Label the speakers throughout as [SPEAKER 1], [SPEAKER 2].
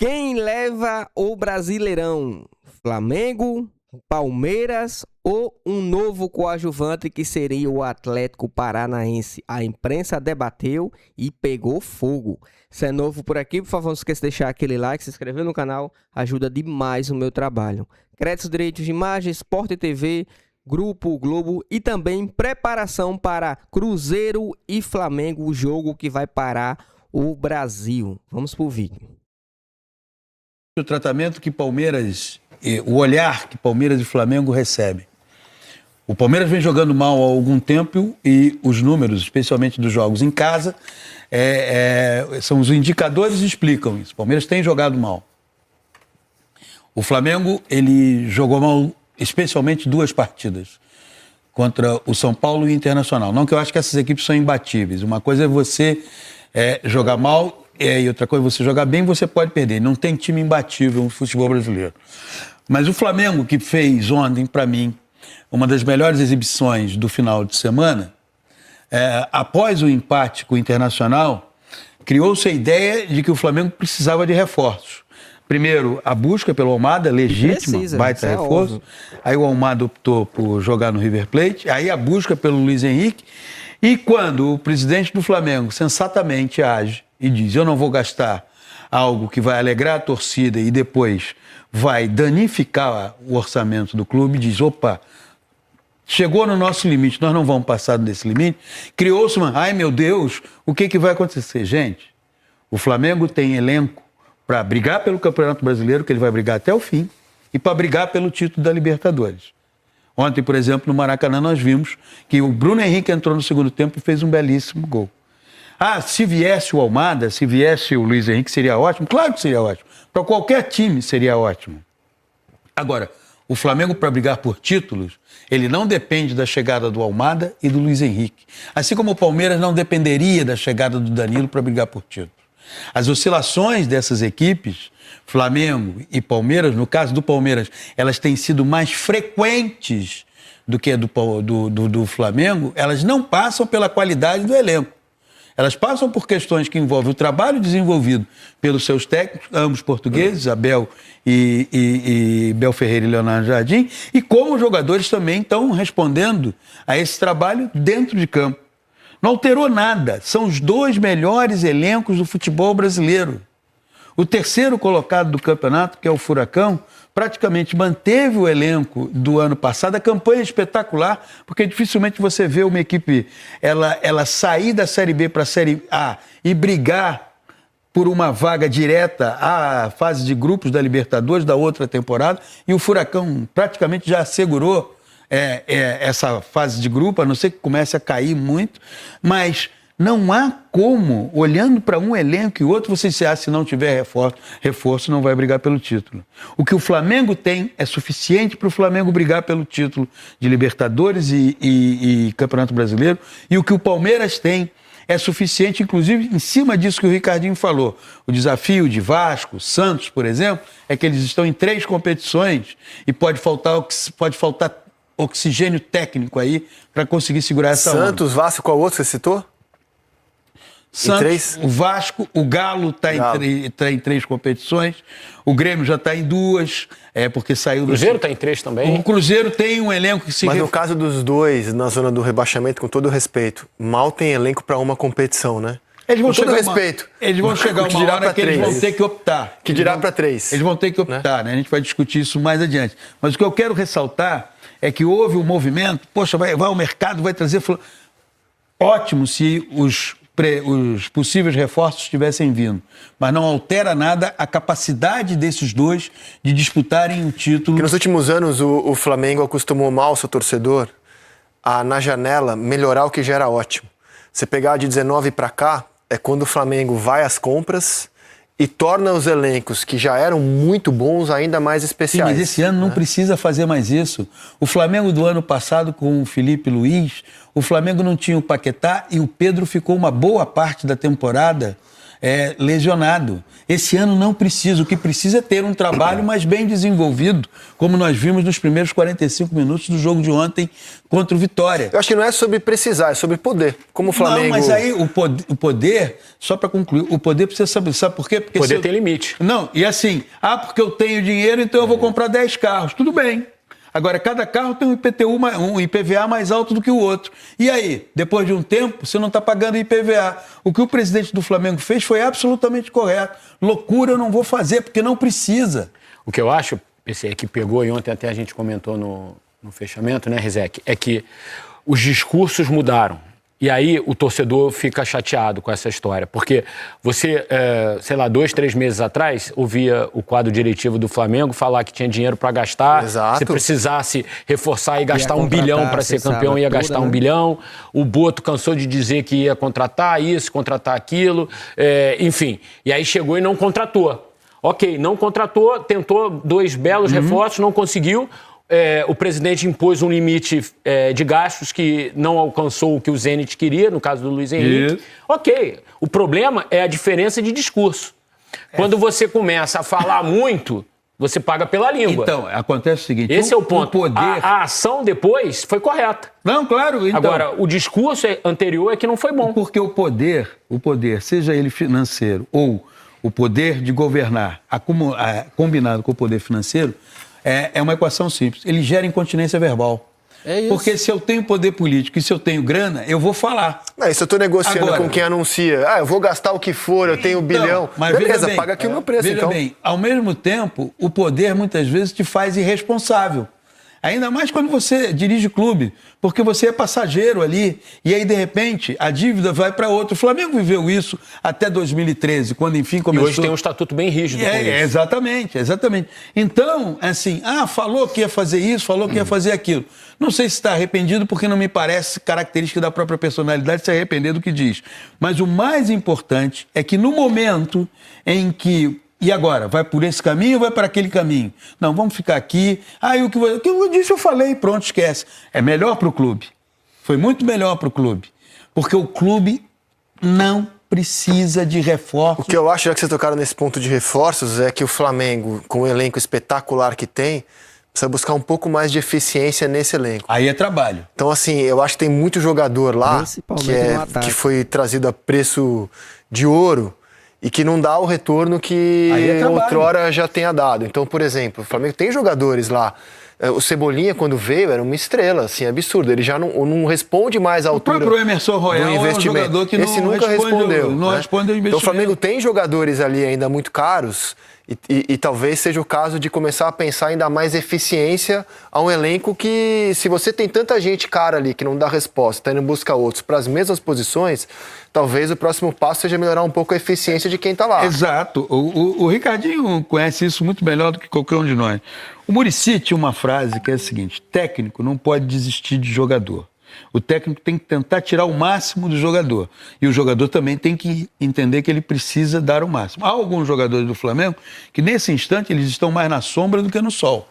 [SPEAKER 1] Quem leva o Brasileirão? Flamengo, Palmeiras ou um novo coadjuvante que seria o Atlético Paranaense? A imprensa debateu e pegou fogo. Se é novo por aqui, por favor, não esqueça de deixar aquele like, se inscrever no canal, ajuda demais o meu trabalho. Créditos, direitos de imagem, Sport TV, Grupo Globo e também preparação para Cruzeiro e Flamengo, o jogo que vai parar o Brasil. Vamos pro vídeo.
[SPEAKER 2] O tratamento que Palmeiras, o olhar que Palmeiras e Flamengo recebem. O Palmeiras vem jogando mal há algum tempo e os números, especialmente dos jogos em casa, são os indicadores que explicam isso. O Palmeiras tem jogado mal. O Flamengo, ele jogou mal, especialmente duas partidas, contra o São Paulo e o Internacional. Não que eu acho que essas equipes são imbatíveis. Uma coisa é você jogar mal e outra coisa, você jogar bem, você pode perder. Não tem time imbatível no futebol brasileiro. Mas o Flamengo, que fez ontem, para mim, uma das melhores exibições do final de semana, após o empate com o Internacional, criou-se a ideia de que o Flamengo precisava de reforços. Primeiro, a busca pelo Almada, legítima, baita reforço. Óbvio. Aí o Almada optou por jogar no River Plate. Aí a busca pelo Luiz Henrique. E quando o presidente do Flamengo sensatamente age e diz: eu não vou gastar algo que vai alegrar a torcida e depois vai danificar o orçamento do clube, diz: opa, chegou no nosso limite, nós não vamos passar desse limite. Criou-se uma: ai meu Deus, o que vai acontecer? Gente, o Flamengo tem elenco para brigar pelo Campeonato Brasileiro, que ele vai brigar até o fim, e para brigar pelo título da Libertadores. Ontem, por exemplo, no Maracanã, nós vimos que o Bruno Henrique entrou no segundo tempo e fez um belíssimo gol. Ah, se viesse o Almada, se viesse o Luiz Henrique, seria ótimo? Claro que seria ótimo. Para qualquer time seria ótimo. Agora, o Flamengo, para brigar por títulos, ele não depende da chegada do Almada e do Luiz Henrique. Assim como o Palmeiras não dependeria da chegada do Danilo para brigar por títulos. As oscilações dessas equipes, Flamengo e Palmeiras, no caso do Palmeiras, elas têm sido mais frequentes do que a do Flamengo, elas não passam pela qualidade do elenco. Elas passam por questões que envolvem o trabalho desenvolvido pelos seus técnicos, ambos portugueses, Abel e Bel Ferreira e Leonardo Jardim, e como os jogadores também estão respondendo a esse trabalho dentro de campo. Não alterou nada. São os dois melhores elencos do futebol brasileiro. O terceiro colocado do campeonato, que é o Furacão, praticamente manteve o elenco do ano passado. A campanha é espetacular, porque dificilmente você vê uma equipe ela sair da Série B para a Série A e brigar por uma vaga direta à fase de grupos da Libertadores da outra temporada. E o Furacão praticamente já assegurou essa fase de grupo, a não ser que comece a cair muito, mas não há como, olhando para um elenco e outro, você dizer: se não tiver reforço, não vai brigar pelo título. O que o Flamengo tem é suficiente para o Flamengo brigar pelo título de Libertadores e Campeonato Brasileiro, e o que o Palmeiras tem é suficiente, inclusive, em cima disso que o Ricardinho falou. O desafio de Vasco, Santos, por exemplo, é que eles estão em 3 competições e pode faltar oxigênio técnico aí para conseguir segurar essa onda.
[SPEAKER 3] Santos, Vasco, qual outro você citou?
[SPEAKER 2] Santos, o Vasco, o Galo está em 3 competições, o Grêmio já está em 2, porque saiu do...
[SPEAKER 4] O Cruzeiro está em 3 também.
[SPEAKER 2] O Cruzeiro tem um elenco que se...
[SPEAKER 3] Mas no caso dos dois, na zona do rebaixamento, com todo o respeito, mal tem elenco para uma competição, né?
[SPEAKER 2] Eles vão
[SPEAKER 3] com todo respeito.
[SPEAKER 2] Eles vão chegar uma hora que eles vão ter que optar.
[SPEAKER 3] Que dirá para 3.
[SPEAKER 2] Eles vão ter que optar, né? A gente vai discutir isso mais adiante. Mas o que eu quero ressaltar é que houve um movimento, poxa, vai ao mercado, vai trazer... Ótimo se os possíveis reforços tivessem vindo, mas não altera nada a capacidade desses dois de disputarem o título.
[SPEAKER 3] Porque nos últimos anos o Flamengo acostumou mal o seu torcedor a, na janela, melhorar o que já era ótimo. Você pegar de 19 para cá, é quando o Flamengo vai às compras e torna os elencos que já eram muito bons ainda mais especiais.
[SPEAKER 2] Sim, mas esse ano não precisa fazer mais isso. O Flamengo do ano passado com o Felipe Luiz, o Flamengo não tinha o Paquetá e o Pedro ficou uma boa parte da temporada lesionado. Esse ano não precisa. O que precisa é ter um trabalho mais bem desenvolvido, como nós vimos nos primeiros 45 minutos do jogo de ontem contra o Vitória.
[SPEAKER 3] Eu acho que não é sobre precisar, é sobre poder. Como o Flamengo...
[SPEAKER 2] Não, mas aí o poder, só para concluir, o poder precisa saber. Sabe por quê? Porque
[SPEAKER 4] o poder tem limite.
[SPEAKER 2] Não, e assim, porque eu tenho dinheiro, então eu vou comprar 10 carros. Tudo bem. Agora, cada carro tem um IPVA mais alto do que o outro. E aí, depois de um tempo, você não está pagando IPVA. O que o presidente do Flamengo fez foi absolutamente correto. Loucura eu não vou fazer, porque não precisa.
[SPEAKER 4] O que eu acho, esse que pegou, e ontem até a gente comentou no fechamento, né, Rizek, é que os discursos mudaram. E aí o torcedor fica chateado com essa história, porque você, sei lá, 2, 3 meses atrás, ouvia o quadro diretivo do Flamengo falar que tinha dinheiro para gastar.
[SPEAKER 3] Exato.
[SPEAKER 4] Se precisasse reforçar e gastar 1 bilhão para ser campeão, ia gastar 1 bilhão. O Boto cansou de dizer que ia contratar isso, contratar aquilo, enfim. E aí chegou e não contratou. Ok, não contratou, tentou 2 belos reforços, não conseguiu. O presidente impôs um limite de gastos que não alcançou o que o Zenit queria, no caso do Luiz Henrique. Isso. Ok, o problema é a diferença de discurso. Quando você começa a falar muito, você paga pela língua.
[SPEAKER 2] Então, acontece o seguinte...
[SPEAKER 4] Esse é o ponto.
[SPEAKER 2] O poder...
[SPEAKER 4] a ação depois foi correta.
[SPEAKER 2] Não, claro. Então...
[SPEAKER 4] Agora, o discurso anterior é que não foi bom.
[SPEAKER 2] Porque o poder, seja ele financeiro ou o poder de governar, combinado com o poder financeiro, é uma equação simples. Ele gera incontinência verbal. É isso. Porque se eu tenho poder político e se eu tenho grana, eu vou falar.
[SPEAKER 3] Não, se eu estou negociando agora, com quem anuncia, eu vou gastar o que for, eu tenho 1 bilhão.
[SPEAKER 2] Mas
[SPEAKER 3] beleza,
[SPEAKER 2] bem,
[SPEAKER 3] paga aqui o meu preço,
[SPEAKER 2] veja
[SPEAKER 3] então.
[SPEAKER 2] Bem, ao mesmo tempo, o poder muitas vezes te faz irresponsável. Ainda mais quando você dirige clube, porque você é passageiro ali, e aí, de repente, a dívida vai para outro. O Flamengo viveu isso até 2013, quando, enfim, começou...
[SPEAKER 4] E hoje tem um estatuto bem rígido com isso.
[SPEAKER 2] Exatamente. Então, assim, falou que ia fazer isso, falou que ia fazer aquilo. Não sei se está arrependido, porque não me parece característica da própria personalidade se arrepender do que diz. Mas o mais importante é que no momento em que... E agora? Vai por esse caminho ou vai para aquele caminho? Não, vamos ficar aqui. O que eu disse, eu falei, pronto, esquece. É melhor para o clube. Foi muito melhor para o clube. Porque o clube não precisa de reforços.
[SPEAKER 3] O que eu acho, já que vocês tocaram nesse ponto de reforços, é que o Flamengo, com o elenco espetacular que tem, precisa buscar um pouco mais de eficiência nesse elenco.
[SPEAKER 2] Aí é trabalho.
[SPEAKER 3] Então, assim, eu acho que tem muito jogador lá que foi trazido a preço de ouro, e que não dá o retorno que outrora já tenha dado. Então, por exemplo, o Flamengo tem jogadores lá. O Cebolinha, quando veio, era uma estrela, assim, absurdo. Ele já não responde mais à altura.
[SPEAKER 2] O próprio Emerson Royal é um jogador que
[SPEAKER 3] Esse nunca respondeu.
[SPEAKER 2] Não responde ao investimento.
[SPEAKER 3] Então, o Flamengo tem jogadores ali ainda muito caros e talvez seja o caso de começar a pensar ainda mais eficiência a um elenco que, se você tem tanta gente cara ali que não dá resposta, está indo buscar outros para as mesmas posições, talvez o próximo passo seja melhorar um pouco a eficiência de quem está lá.
[SPEAKER 2] Exato. O Ricardinho conhece isso muito melhor do que qualquer um de nós. O Muricy tinha uma frase que é a seguinte: técnico não pode desistir de jogador. O técnico tem que tentar tirar o máximo do jogador. E o jogador também tem que entender que ele precisa dar o máximo. Há alguns jogadores do Flamengo que, nesse instante, eles estão mais na sombra do que no sol.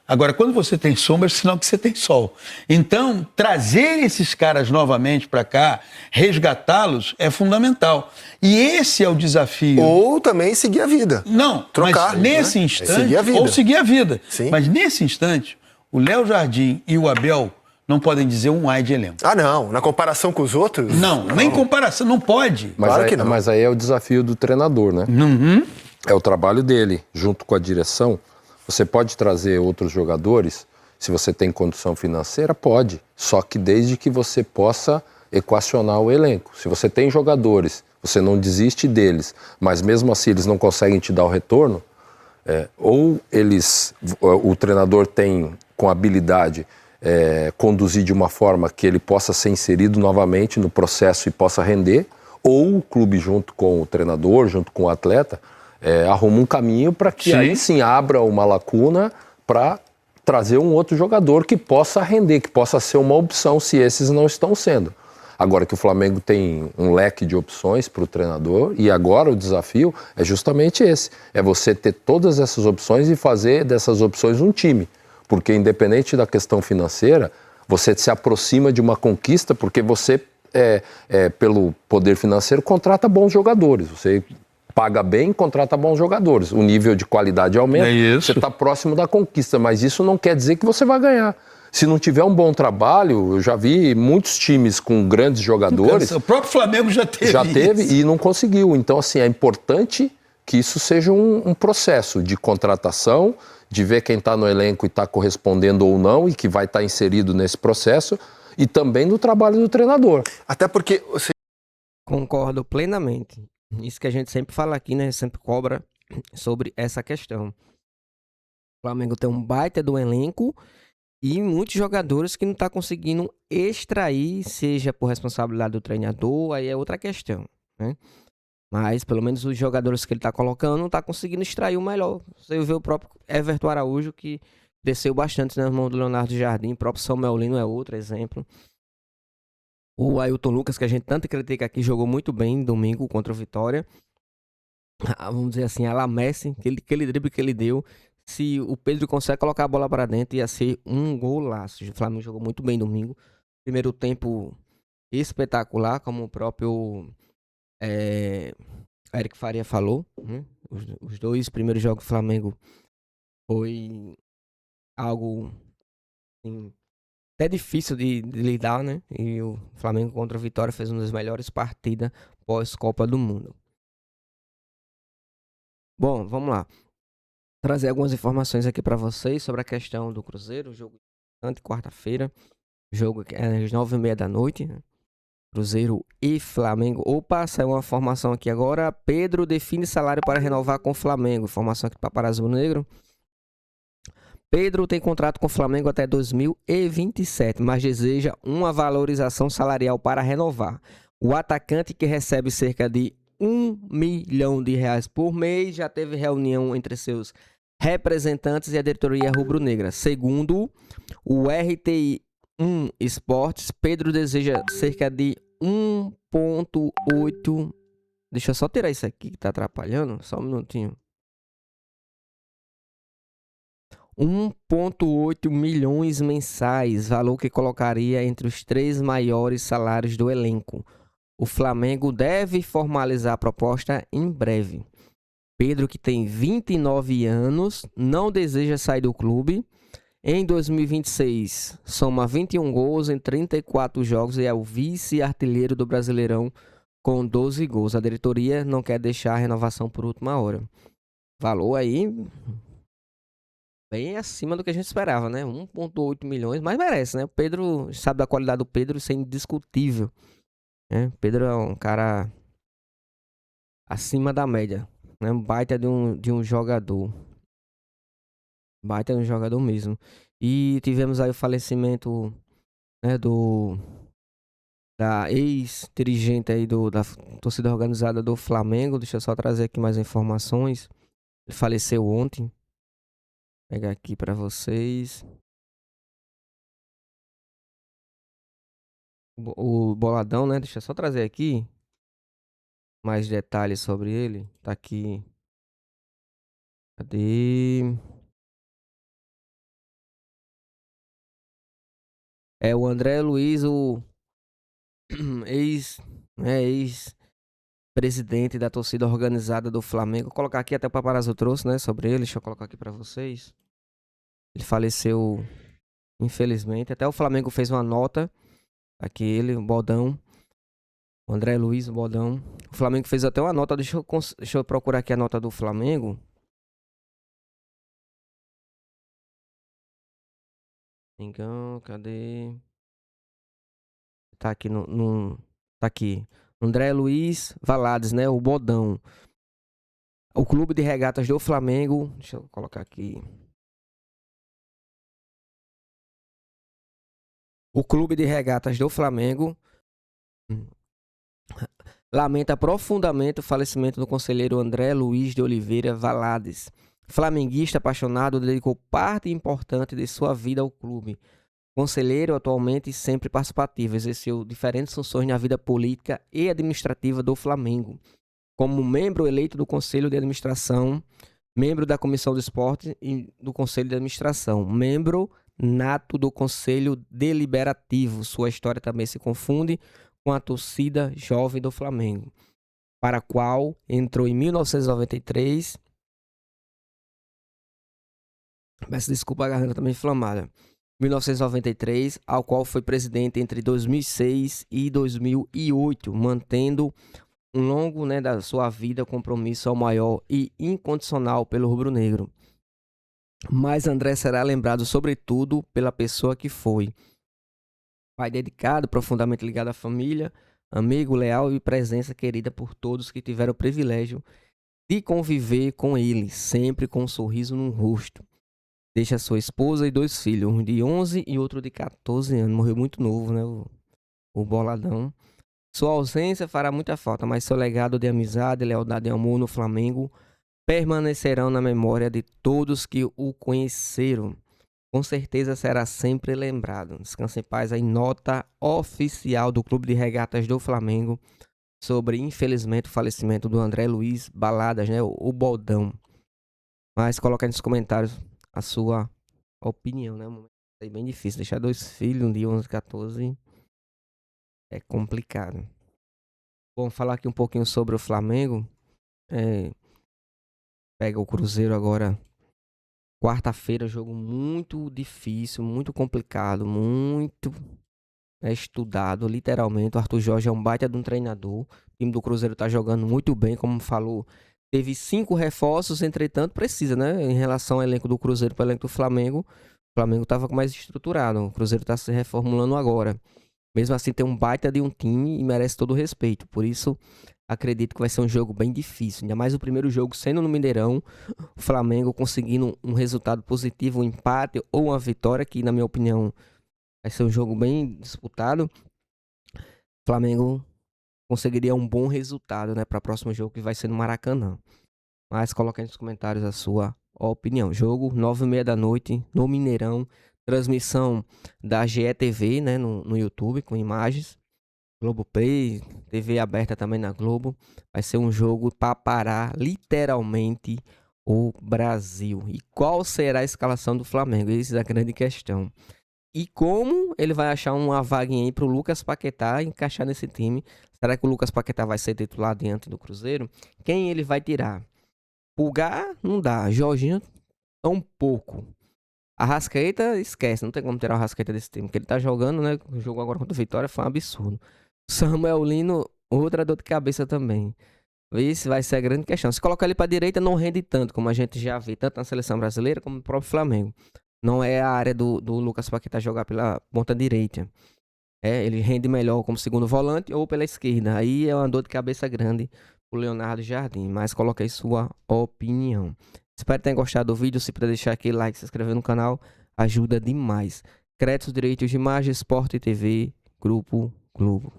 [SPEAKER 2] Agora, quando você tem sombra, é sinal que você tem sol. Então, trazer esses caras novamente para cá, resgatá-los, é fundamental. E esse é o desafio.
[SPEAKER 3] Ou também seguir a vida.
[SPEAKER 2] Não, trocar, mas nesse instante...
[SPEAKER 3] Seguir a vida.
[SPEAKER 2] Ou seguir a vida.
[SPEAKER 3] Sim.
[SPEAKER 2] Mas nesse instante, o Léo Jardim e o Abel não podem dizer um ai de elenco.
[SPEAKER 3] Não. Na comparação com os outros?
[SPEAKER 2] Não, nem comparação. Não pode.
[SPEAKER 5] Mas
[SPEAKER 3] claro que não.
[SPEAKER 5] Mas aí é o desafio do treinador, né?
[SPEAKER 2] Uhum.
[SPEAKER 5] É o trabalho dele, junto com a direção. Você pode trazer outros jogadores, se você tem condição financeira, pode. Só que desde que você possa equacionar o elenco. Se você tem jogadores, você não desiste deles, mas mesmo assim eles não conseguem te dar o retorno, ou o treinador tem com habilidade conduzir de uma forma que ele possa ser inserido novamente no processo e possa render, ou o clube junto com o treinador, junto com o atleta, arruma um caminho para que aí sim abra uma lacuna para trazer um outro jogador que possa render, que possa ser uma opção se esses não estão sendo. Agora que o Flamengo tem um leque de opções para o treinador, e agora o desafio é justamente esse, é você ter todas essas opções e fazer dessas opções um time, porque independente da questão financeira, você se aproxima de uma conquista porque você pelo poder financeiro, contrata bons jogadores. Você paga bem, contrata bons jogadores. O nível de qualidade aumenta, você está próximo da conquista, mas isso não quer dizer que você vai ganhar. Se não tiver um bom trabalho, eu já vi muitos times com grandes jogadores...
[SPEAKER 2] O próprio Flamengo já teve isso.
[SPEAKER 5] E não conseguiu. Então, assim, é importante que isso seja um processo de contratação, de ver quem está no elenco e está correspondendo ou não, e que vai estar inserido nesse processo, e também no trabalho do treinador.
[SPEAKER 3] Até porque...
[SPEAKER 1] Concordo plenamente. Isso que a gente sempre fala aqui, né? Sempre cobra sobre essa questão. O Flamengo tem um baita do elenco e muitos jogadores que não estão conseguindo extrair, seja por responsabilidade do treinador, aí é outra questão, né? Mas pelo menos os jogadores que ele está colocando não está conseguindo extrair o melhor. Você vê o próprio Everton Araújo, que desceu bastante nas mãos do Leonardo Jardim, o próprio Samuel Lino é outro exemplo. O Ailton Lucas, que a gente tanto critica aqui, jogou muito bem domingo contra o Vitória. Vamos dizer assim, a la Messi, aquele drible que ele deu. Se o Pedro consegue colocar a bola para dentro, ia ser um golaço. O Flamengo jogou muito bem domingo. Primeiro tempo espetacular, como o próprio Eric Faria falou, né? Os 2 primeiros jogos do Flamengo foi algo assim, até difícil de lidar, né? E o Flamengo contra o Vitória fez uma das melhores partidas pós-Copa do Mundo. Bom, vamos lá. Trazer algumas informações aqui para vocês sobre a questão do Cruzeiro. Jogo de quarta-feira. Jogo é às 9h30 da noite, né? Cruzeiro e Flamengo. Opa, saiu uma informação aqui agora. Pedro define salário para renovar com o Flamengo. Informação aqui do Paparazzo Negro. Pedro tem contrato com o Flamengo até 2027, mas deseja uma valorização salarial para renovar. O atacante, que recebe cerca de R$1 milhão por mês, já teve reunião entre seus representantes e a diretoria rubro-negra. Segundo o RTI1 Esportes, Pedro deseja cerca de 1,8... Deixa eu só tirar isso aqui que tá atrapalhando, só um minutinho. 1,8 milhões mensais, valor que colocaria entre os 3 maiores salários do elenco. O Flamengo deve formalizar a proposta em breve. Pedro, que tem 29 anos, não deseja sair do clube. Em 2026, soma 21 gols em 34 jogos e é o vice-artilheiro do Brasileirão com 12 gols. A diretoria não quer deixar a renovação por última hora. Valor aí bem acima do que a gente esperava, né? 1,8 milhões, mas merece, né? O Pedro, sabe da qualidade do Pedro, isso é indiscutível, né? Pedro é um cara acima da média, né? Um baita de um jogador. Baita de um jogador mesmo. E tivemos aí o falecimento, né, da ex-dirigente aí da torcida organizada do Flamengo. Deixa eu só trazer aqui mais informações. Ele faleceu ontem. Vou pegar aqui para vocês. O Boladão, né? Deixa eu só trazer aqui mais detalhes sobre ele. Tá aqui. Cadê? É o André Luiz, o ex-presidente da torcida organizada do Flamengo. Vou colocar aqui, até o Paparazzo trouxe, né, sobre ele. Deixa eu colocar aqui pra vocês. Ele faleceu, infelizmente. Até o Flamengo fez uma nota. Aqui ele, o Bodão. O André Luiz, o Bodão. O Flamengo fez até uma nota. Deixa eu procurar aqui a nota do Flamengo. Engano, cadê? Tá aqui tá aqui. André Luiz Valades, né? O Bodão. O Clube de Regatas do Flamengo. Deixa eu colocar aqui. O Clube de Regatas do Flamengo lamenta profundamente o falecimento do conselheiro André Luiz de Oliveira Valades. Flamenguista apaixonado, dedicou parte importante de sua vida ao clube. Conselheiro atualmente sempre participativo, exerceu diferentes funções na vida política e administrativa do Flamengo. Como membro eleito do Conselho de Administração, membro da Comissão do Esporte e do Conselho de Administração, membro nato do Conselho Deliberativo. Sua história também se confunde com a torcida jovem do Flamengo, para a qual entrou em 1993. Peço desculpa, a garganta também inflamada. 1993, ao qual foi presidente entre 2006 e 2008, mantendo um longo, da sua vida compromisso ao maior e incondicional pelo rubro-negro. Mas André será lembrado sobretudo pela pessoa que foi. Pai dedicado, profundamente ligado à família, amigo leal e presença querida por todos que tiveram o privilégio de conviver com ele, sempre com um sorriso no rosto. Deixa sua esposa e 2 filhos, um de 11 e outro de 14 anos. Morreu muito novo, né? O boladão. Sua ausência fará muita falta, mas seu legado de amizade, lealdade e amor no Flamengo permanecerão na memória de todos que o conheceram. Com certeza será sempre lembrado. Descanse em paz aí, nota oficial do Clube de Regatas do Flamengo sobre, infelizmente, o falecimento do André Luiz Baladas, né? O Boldão. Mas coloca aí nos comentários a sua opinião, né? É bem difícil. Deixar 2 filhos, um de 11 e 14 é complicado. Bom, falar aqui um pouquinho sobre o Flamengo. Pega o Cruzeiro agora. Quarta-feira, jogo muito difícil, muito complicado, muito estudado, literalmente. O Arthur Jorge é um baita de um treinador. O time do Cruzeiro tá jogando muito bem, como falou. Teve 5 reforços, entretanto, precisa, né? Em relação ao elenco do Cruzeiro para o elenco do Flamengo. O Flamengo estava mais estruturado. O Cruzeiro está se reformulando agora. Mesmo assim, tem um baita de um time e merece todo o respeito. Por isso, acredito que vai ser um jogo bem difícil. Ainda mais o primeiro jogo sendo no Mineirão. O Flamengo conseguindo um resultado positivo, um empate ou uma vitória, que, na minha opinião, vai ser um jogo bem disputado. O Flamengo conseguiria um bom resultado, né, para o próximo jogo, que vai ser no Maracanã. Mas coloque aí nos comentários a sua opinião. Jogo 9h30 da noite no Mineirão. Transmissão da GETV, né, no YouTube, com imagens. Globoplay, TV aberta também na Globo. Vai ser um jogo para parar literalmente o Brasil. E qual será a escalação do Flamengo? Essa é a grande questão. E como ele vai achar uma vaguinha aí pro Lucas Paquetá encaixar nesse time? Será que o Lucas Paquetá vai ser titular diante do Cruzeiro? Quem ele vai tirar? Pulgar? Não dá. Jorginho? Tão pouco. Arrascaeta? Esquece. Não tem como tirar o Arrascaeta desse time. Porque ele tá jogando, né? O jogo agora contra o Vitória foi um absurdo. Samuel Lino, outra dor de cabeça também. Isso vai ser a grande questão. Se colocar ele pra direita, não rende tanto, como a gente já vê, tanto na seleção brasileira como no próprio Flamengo. Não é a área do Lucas Paquetá jogar pela ponta direita. Ele rende melhor como segundo volante ou pela esquerda. Aí é uma dor de cabeça grande o Leonardo Jardim. Mas coloque aí sua opinião. Espero que tenham gostado do vídeo. Se puder deixar aquele like, se inscrever no canal, ajuda demais. Créditos, direitos de imagem, Sport TV, Grupo Globo.